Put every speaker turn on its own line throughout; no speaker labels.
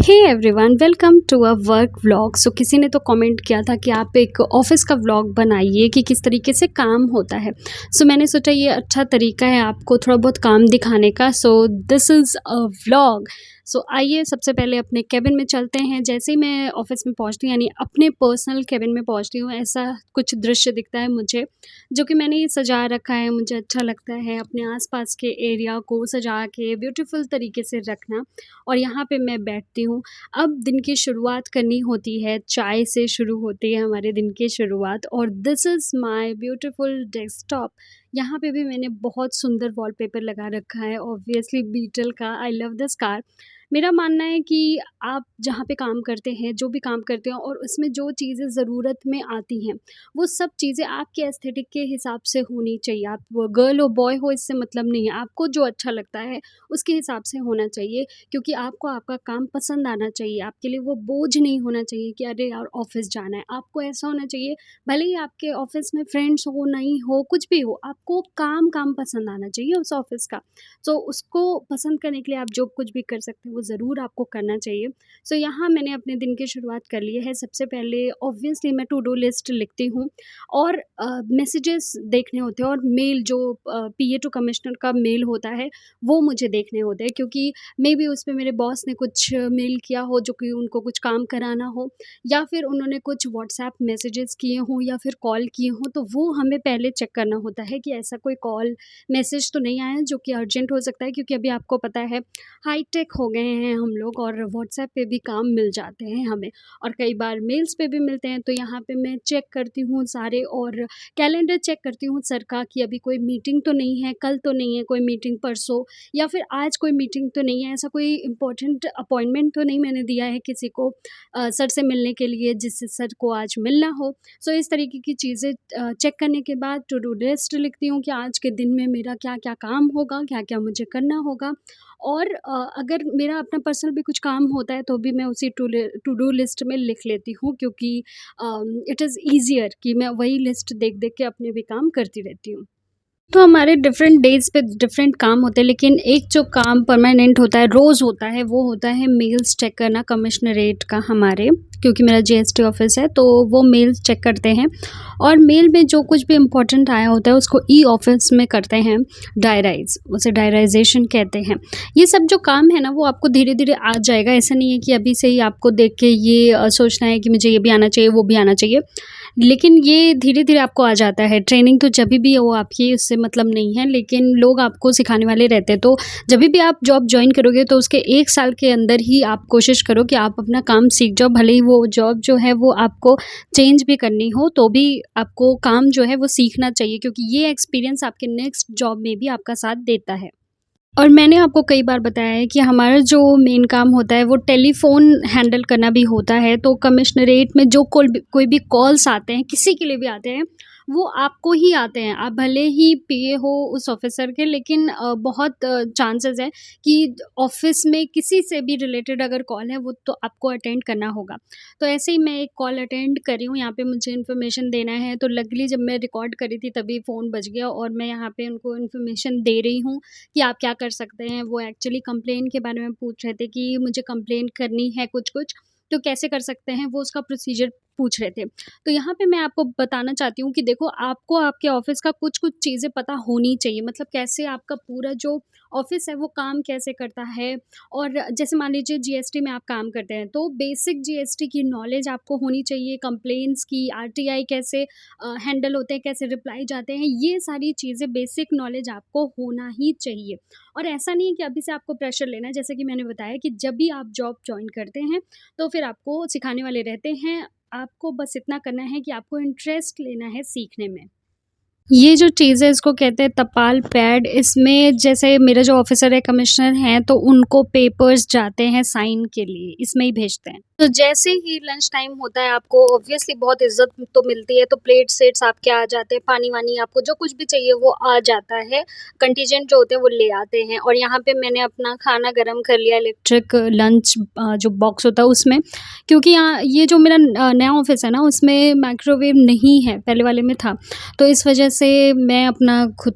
Hey everyone, welcome to a work vlog. So किसी ने तो कमेंट किया था कि आप एक ऑफिस का व्लॉग बनाइए कि किस तरीके से काम होता है। सो मैंने सोचा ये अच्छा तरीका है आपको थोड़ा बहुत काम दिखाने का। So this is a vlog. So आइए सबसे पहले अपने केबिन में चलते हैं। जैसे ही मैं ऑफिस में पहुंचती हूँ, यानी अपने पर्सनल केबिन में पहुंचती हूँ, ऐसा कुछ दृश्य दिखता है मुझे, जो कि मैंने ये सजा रखा है। मुझे अच्छा लगता है अपने आसपास के एरिया को सजा के ब्यूटीफुल तरीके से रखना। और यहाँ पे मैं बैठती हूँ। अब दिन की शुरुआत करनी होती है, चाय से शुरू होती है हमारे दिन की शुरुआत। और this is my beautiful desktop. यहाँ पे भी मैंने बहुत सुंदर वॉलपेपर लगा रखा है, ऑब्वियसली बीटल का। I love this car. मेरा मानना है कि आप जहाँ पे काम करते हैं, जो भी काम करते हैं, और उसमें जो चीज़ें ज़रूरत में आती हैं, वो सब चीज़ें आपके एस्थेटिक के हिसाब से होनी चाहिए। आप वो गर्ल हो बॉय हो, इससे मतलब नहीं है। आपको जो अच्छा लगता है उसके हिसाब से होना चाहिए, क्योंकि आपको आपका काम पसंद आना चाहिए। आपके लिए वो बोझ नहीं होना चाहिए कि अरे यार ऑफ़िस जाना है। आपको ऐसा होना चाहिए, भले ही आपके ऑफ़िस में फ्रेंड्स हो, नहीं हो, कुछ भी हो, आपको काम पसंद आना चाहिए उस ऑफ़िस का। सो उसको पसंद करने के लिए आप जो कुछ भी कर सकते हैं, वो ज़रूर आपको करना चाहिए। सो यहाँ मैंने अपने दिन की शुरुआत कर ली है। सबसे पहले ऑब्वियसली मैं टू डू लिस्ट लिखती हूँ, और मैसेजेस देखने होते हैं, और मेल जो पीए टू कमिश्नर का मेल होता है, वो मुझे देखने होते हैं, क्योंकि मे बी उस पे मेरे बॉस ने कुछ मेल किया हो जो कि उनको कुछ काम कराना हो, या फिर उन्होंने कुछ व्हाट्सएप मैसेजेस किए हों, या फिर कॉल किए हों। तो वो हमें पहले चेक करना होता है कि ऐसा कोई कॉल मैसेज तो नहीं आया जो कि अर्जेंट हो सकता है, क्योंकि अभी आपको पता है हाईटेक हो गए हैं हम लोग, और व्हाट्सएप पे भी काम मिल जाते हैं हमें, और कई बार मेल्स पे भी मिलते हैं। तो यहाँ पे मैं चेक करती हूँ सारे, और कैलेंडर चेक करती हूँ सर का, कि अभी कोई मीटिंग तो नहीं है, कल तो नहीं है कोई मीटिंग, परसों, या फिर आज कोई मीटिंग तो नहीं है, ऐसा कोई इम्पोर्टेंट अपॉइंटमेंट तो नहीं मैंने दिया है किसी को सर से मिलने के लिए, जिससे सर को आज मिलना हो। सो इस तरीके की चीज़ें चेक करने के बाद टू डू लिस्ट लिखती हूँ कि आज के दिन में मेरा क्या-क्या काम होगा, क्या-क्या मुझे करना होगा। और अगर मेरा अपना पर्सनल भी कुछ काम होता है, तो भी मैं उसी टू डू लिस्ट में लिख लेती हूँ, क्योंकि इट इज़ ईज़ियर कि मैं वही लिस्ट देख-देख के अपने भी काम करती रहती हूँ। तो हमारे डिफरेंट डेज़ पे डिफरेंट काम होते हैं, लेकिन एक जो काम परमानेंट होता है, रोज़ होता है, वो होता है मेल्स चेक करना कमिश्नरेट का हमारे। क्योंकि मेरा जीएसटी ऑफ़िस है, तो वो मेल्स चेक करते हैं, और मेल में जो कुछ भी इम्पोर्टेंट आया होता है उसको ई ऑफ़िस में करते हैं डायराइज़, उसे डायराइज़ेशन कहते हैं। ये सब जो काम है ना, वो आपको धीरे-धीरे आ जाएगा। ऐसा नहीं है कि अभी से ही आपको देख के ये सोचना है कि मुझे ये भी आना चाहिए, वो भी आना चाहिए। लेकिन ये धीरे-धीरे आपको आ जाता है। ट्रेनिंग तो जभी भी हो आपकी, उससे मतलब नहीं है, लेकिन लोग आपको सिखाने वाले रहते हैं। तो जभी भी आप जॉब जॉइन करोगे, तो उसके 1 साल के अंदर ही आप कोशिश करो कि आप अपना काम सीख जाओ। भले ही वो जॉब जो है वो आपको चेंज भी करनी हो, तो भी आपको काम जो है वो सीखना चाहिए, क्योंकि ये एक्सपीरियंस आपके नेक्स्ट जॉब में भी आपका साथ देता है। और मैंने आपको कई बार बताया है कि हमारा जो मेन काम होता है, वो टेलीफ़ोन हैंडल करना भी होता है। तो कमिश्नरेट में जो कोई भी कॉल्स आते हैं, किसी के लिए भी आते हैं, वो आपको ही आते हैं। आप भले ही पीए हो उस ऑफ़िसर के, लेकिन बहुत चांसेस है कि ऑफ़िस में किसी से भी रिलेटेड अगर कॉल है, वो तो आपको अटेंड करना होगा। तो ऐसे ही मैं एक कॉल अटेंड करी हूँ, यहाँ पे मुझे इन्फॉर्मेशन देना है। तो लकीली जब मैं रिकॉर्ड कर रही थी, तभी फ़ोन बज गया, और मैं यहाँ पे उनको इन्फॉर्मेशन दे रही हूँ कि आप क्या कर सकते हैं। वो एक्चुअली कंप्लेन के बारे में पूछ रहे थे कि मुझे कंप्लेन करनी है कुछ-कुछ, तो कैसे कर सकते हैं, वो उसका प्रोसीजर पूछ रहे थे। तो यहाँ पे मैं आपको बताना चाहती हूँ कि देखो, आपको आपके ऑफ़िस का कुछ-कुछ चीज़ें पता होनी चाहिए। मतलब कैसे आपका पूरा जो ऑफ़िस है वो काम कैसे करता है। और जैसे मान लीजिए जीएसटी में आप काम करते हैं, तो बेसिक जीएसटी की नॉलेज आपको होनी चाहिए, कंप्लेंट्स की, आरटीआई कैसे हैंडल होते हैं, कैसे रिप्लाई जाते हैं, ये सारी चीज़ें बेसिक नॉलेज आपको होना ही चाहिए। और ऐसा नहीं है कि अभी से आपको प्रेशर लेना है। जैसे कि मैंने बताया कि जब भी आप जॉब जॉइन करते हैं, तो फिर आपको सिखाने वाले रहते हैं। आपको बस इतना करना है कि आपको इंटरेस्ट लेना है सीखने में। ये जो चीज़ है, इसको कहते हैं तपाल पैड। इसमें जैसे मेरा जो ऑफ़िसर है, कमिश्नर हैं, तो उनको पेपर्स जाते हैं साइन के लिए, इसमें ही भेजते हैं। तो जैसे ही लंच टाइम होता है आपको ऑब्वियसली बहुत इज़्ज़त तो मिलती है, तो प्लेट्स-सेट्स आपके आ जाते हैं, पानी-वानी आपको जो कुछ भी चाहिए वो आ जाता है। कंटीजेंट जो होते हैं वो ले आते हैं और यहाँ पे मैंने अपना खाना गरम कर लिया इलेक्ट्रिक लंच जो बॉक्स होता है उसमें। क्योंकि यहाँ ये जो मेरा नया ऑफ़िस है ना उसमें माइक्रोवेव नहीं है, पहले वाले में था। तो इस वजह से मैं अपना खुद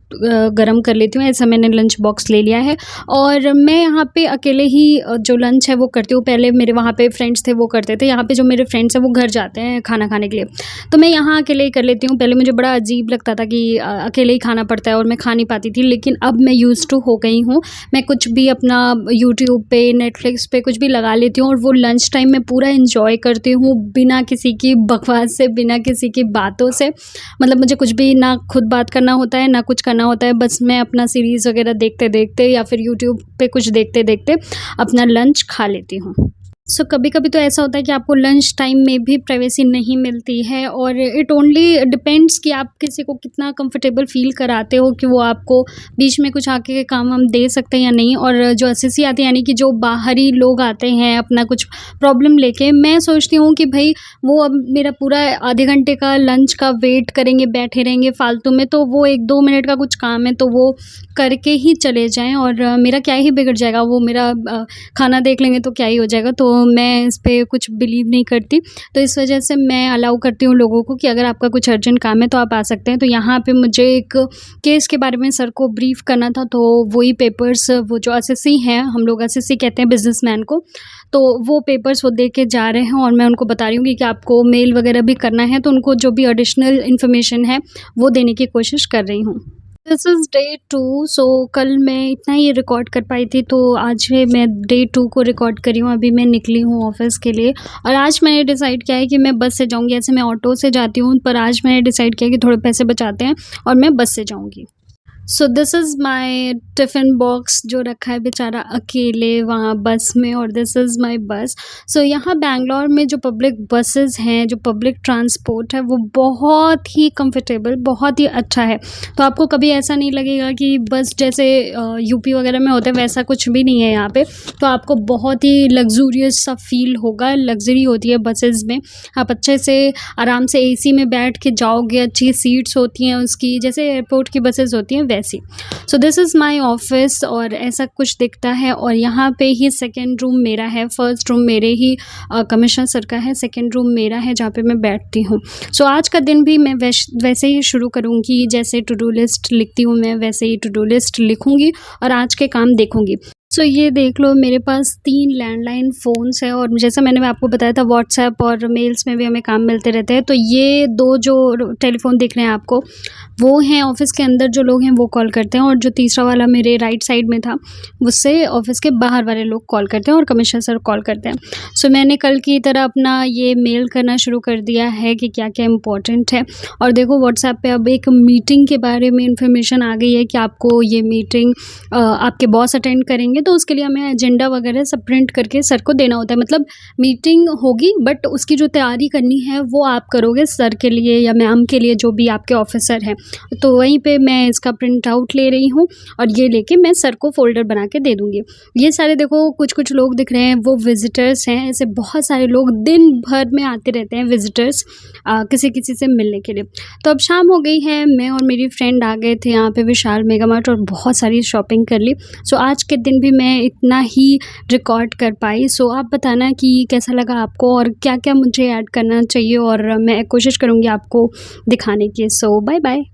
गरम कर लेती हूँ, ऐसा मैंने लंच बॉक्स ले लिया है। और मैं यहाँ पे अकेले ही जो लंच है वो करती हूँ। पहले मेरे वहाँ पे फ्रेंड्स थे वो करते थे, यहाँ पे जो मेरे फ्रेंड्स हैं वो घर जाते हैं खाना खाने के लिए, तो मैं यहाँ अकेले ही कर लेती हूँ। पहले मुझे बड़ा अजीब लगता था कि अकेले ही खाना पड़ता है और मैं खा नहीं पाती थी, लेकिन अब मैं यूज़्ड टू हो गई हूँ। मैं कुछ भी अपना यूट्यूब पे, नेटफ्लिक्स पे कुछ भी लगा लेती हूँ और वो लंच टाइम में पूरा एन्जॉय करती हूँ, बिना किसी की बकवास से, बिना किसी की बातों से। मतलब मुझे कुछ भी ना खुद बात करना होता है, ना कुछ करना होता है, बस मैं अपना सीरीज़ वगैरह देखते-देखते या फिर यूट्यूब पे कुछ देखते-देखते अपना लंच खा लेती हूँ। सो कभी-कभी तो ऐसा होता है कि आपको लंच टाइम में भी प्राइवेसी नहीं मिलती है और इट ओनली डिपेंड्स कि आप किसी को कितना कंफर्टेबल फ़ील कराते हो कि वो आपको बीच में कुछ आके काम हम दे सकते हैं या नहीं। और जो असिसी आती है यानी कि जो बाहरी लोग आते हैं अपना कुछ प्रॉब्लम लेके, मैं सोचती हूँ कि भई वो अब मेरा पूरा आधे घंटे का लंच का वेट करेंगे, बैठे रहेंगे फ़ालतू में, तो वो 1-2 मिनट का कुछ काम है तो वो करके ही चले जाएँ और मेरा क्या ही बिगड़ जाएगा, वो मेरा खाना देख लेंगे तो क्या ही हो जाएगा। तो मैं इस पे कुछ बिलीव नहीं करती, तो इस वजह से मैं अलाउ करती हूँ लोगों को कि अगर आपका कुछ अर्जेंट काम है तो आप आ सकते हैं। तो यहाँ पे मुझे एक केस के बारे में सर को ब्रीफ़ करना था, तो वही पेपर्स, वो जो असिसी हैं, हम लोग असिसी कहते हैं बिज़नेसमैन को, तो वो पेपर्स वो दे के जा रहे हैं और मैं उनको बता रही हूँ कि आपको मेल वगैरह भी करना है, तो उनको जो भी एडिशनल इन्फॉर्मेशन है वो देने की कोशिश कर रही हूँ। This is day 2। सो कल मैं इतना ही रिकॉर्ड कर पाई थी, तो आज है मैं डे 2 को रिकॉर्ड कर रही हूँ। अभी मैं निकली हूँ ऑफ़िस के लिए और आज मैंने डिसाइड किया है कि मैं बस से जाऊँगी। ऐसे मैं ऑटो से जाती हूँ, पर आज मैंने डिसाइड किया कि थोड़े पैसे बचाते हैं और मैं बस से जाऊँगी। सो this is my tiffin box जो रखा है बेचारा अकेले वहाँ बस में, और दिस इज़ माई बस। सो यहाँ बैंगलोर में जो पब्लिक बसेस हैं, जो पब्लिक ट्रांसपोर्ट है, वो बहुत ही कंफर्टेबल, बहुत ही अच्छा है। तो आपको कभी ऐसा नहीं लगेगा कि बस जैसे यूपी वगैरह में होता है वैसा कुछ भी नहीं है यहाँ पे। तो आपको बहुत ही लग्ज़ूरियस सा फ़ील होगा, लग्ज़री होती है बसेस में। आप अच्छे से आराम से एसी में बैठ के जाओगे, अच्छी सीट्स होती हैं उसकी, जैसे एयरपोर्ट की बसेस होती हैं वैसी। सो दिस इज़ माय ऑफिस और ऐसा कुछ दिखता है और यहाँ पे ही सेकंड रूम मेरा है, फर्स्ट रूम मेरे ही कमिश्नर सर का है, सेकंड रूम मेरा है जहाँ पे मैं बैठती हूँ। सो आज का दिन भी मैं वैसे ही शुरू करूँगी, जैसे टू डू लिस्ट लिखती हूँ मैं वैसे ही टू डू लिस्ट लिखूँगी और आज के काम देखूँगी। सो ये देख लो, मेरे पास 3 लैंडलाइन फ़ोन्स हैं और जैसा मैंने आपको बताया था व्हाट्सएप और मेल्स में भी हमें काम मिलते रहते हैं। तो ये 2 जो टेलीफ़ोन दिख रहे हैं आपको, वो हैं ऑफ़िस के अंदर जो लोग हैं वो कॉल करते हैं, और जो तीसरा वाला मेरे राइट साइड में था, उससे ऑफ़िस के बाहर वाले लोग कॉल करते हैं और कमिश्नर सर कॉल करते हैं। सो मैंने कल की तरह अपना ये मेल करना शुरू कर दिया है कि क्या-क्या इम्पोर्टेंट है। और देखो व्हाट्सएप पे अब एक मीटिंग के बारे में इन्फॉर्मेशन आ गई है कि आपको ये मीटिंग आपके बॉस अटेंड करेंगे, तो उसके लिए हमें एजेंडा वगैरह सब प्रिंट करके सर को देना होता है। मतलब मीटिंग होगी बट उसकी जो तैयारी करनी है वो आप करोगे सर के लिए या मैम के लिए, जो भी आपके ऑफिसर हैं। तो वहीं पे मैं इसका प्रिंट आउट ले रही हूँ और ये लेके मैं सर को फ़ोल्डर बना के दे दूँगी। ये सारे देखो कुछ-कुछ लोग दिख रहे हैं, वो विज़िटर्स हैं। ऐसे बहुत सारे लोग दिन भर में आते रहते हैं विज़िटर्स किसी-किसी से मिलने के लिए। तो अब शाम हो गई है, मैं और मेरी फ्रेंड आ गए थे यहाँ पे विशाल मेगा मार्ट और बहुत सारी शॉपिंग कर ली। सो आज के दिन भी मैं इतना ही रिकॉर्ड कर पाई। सो आप बताना कि कैसा लगा आपको और क्या-क्या मुझे ऐड करना चाहिए, और मैं कोशिश करूँगी आपको दिखाने की। सो बाय बाय।